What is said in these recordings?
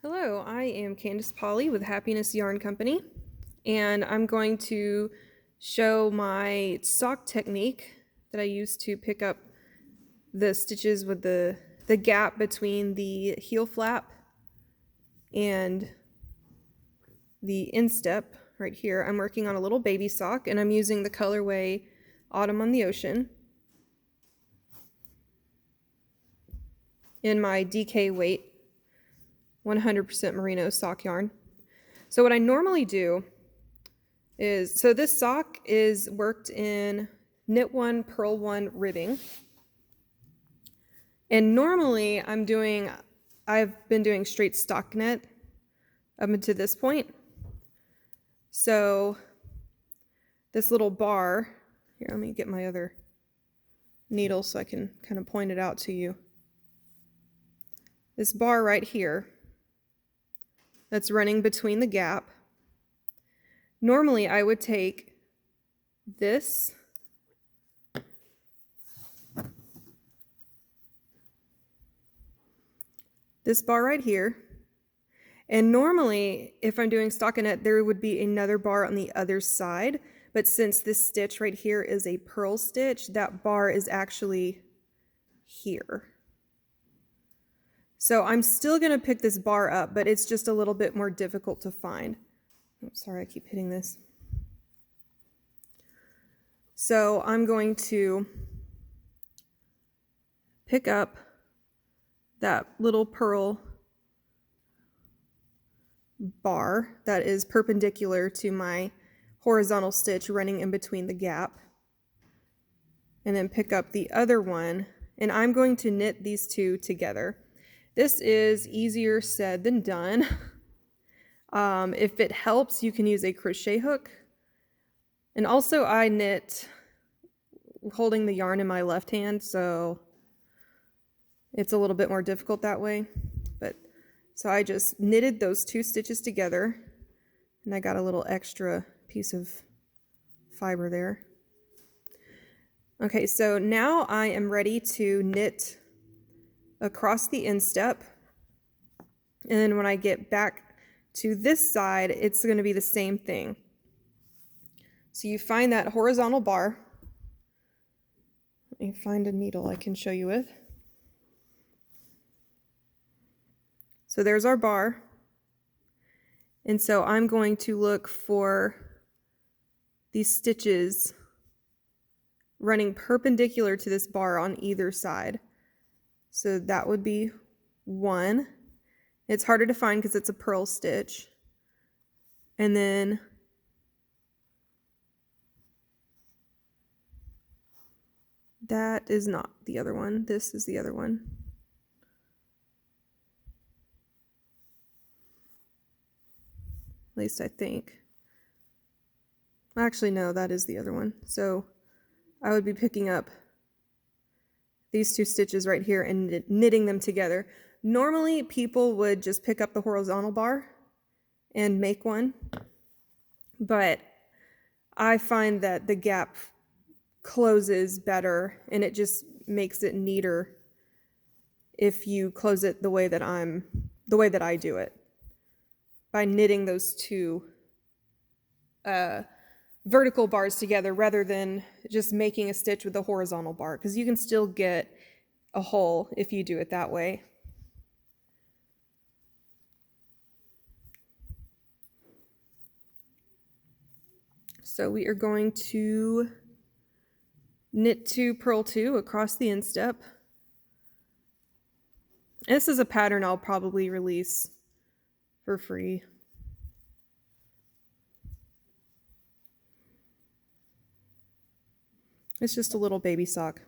Hello, I am Candace Polly with Happiness Yarn Company, and I'm going to show my sock technique that I use to pick up the stitches with the gap between the heel flap and the instep right here. I'm working on a little baby sock, and I'm using the colorway Autumn on the Ocean in my DK weight 100% merino sock yarn. So what I normally do is, so this sock is worked in knit one, purl one ribbing. And normally I've been doing straight stockinette up until this point. So this little bar, here, let me get my other needle so I can kind of point it out to you. This bar right here that's running between the gap. Normally I would take this bar right here, and normally if I'm doing stockinette there would be another bar on the other side, but since this stitch right here is a purl stitch, that bar is actually here. So I'm still going to pick this bar up, but it's just a little bit more difficult to find. Oh, sorry, I keep hitting this. So I'm going to pick up that little purl bar that is perpendicular to my horizontal stitch running in between the gap, and then pick up the other one, and I'm going to knit these two together. This is easier said than done. If it helps, you can use a crochet hook. And also I knit holding the yarn in my left hand, so it's a little bit more difficult that way. But so I just knitted those two stitches together, and I got a little extra piece of fiber there. Okay, so now I am ready to knit across the instep, and then when I get back to this side, it's going to be the same thing. So you find that horizontal bar. Let me find a needle I can show you with. So there's our bar. And so I'm going to look for these stitches running perpendicular to this bar on either side. So that would be one. It's harder to find because it's a purl stitch. And then that is not the other one. This is the other one. At least I think. Actually, no, that is the other one. So I would be picking up these two stitches right here and knitting them together. Normally, people would just pick up the horizontal bar and make one, but I find that the gap closes better and it just makes it neater if you close it the way that I do it, by knitting those two vertical bars together rather than just making a stitch with the horizontal bar, because you can still get a hole if you do it that way. So we are going to knit 2, purl 2 across the instep. This is a pattern I'll probably release for free. It's just a little baby sock.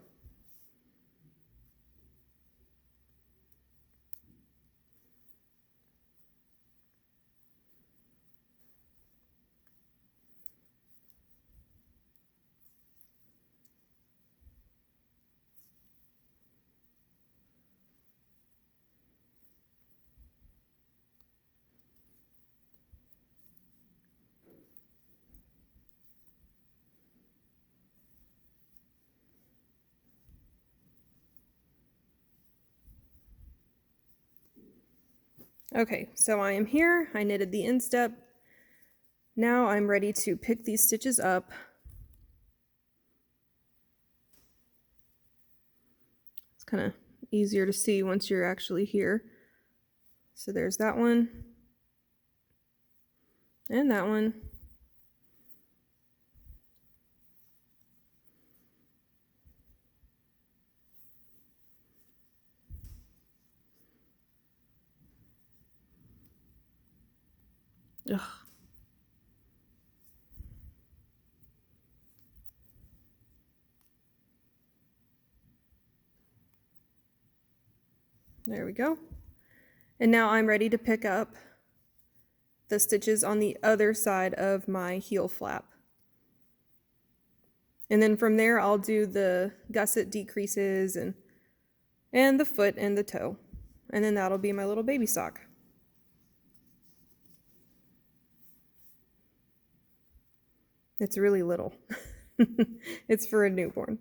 Okay, so I am here. I knitted the instep. Now I'm ready to pick these stitches up. It's kind of easier to see once you're actually here. So there's that one. And that one. Ugh. There we go. And now I'm ready to pick up the stitches on the other side of my heel flap. And then from there I'll do the gusset decreases and the foot and the toe. And then that'll be my little baby sock. It's really little. It's for a newborn.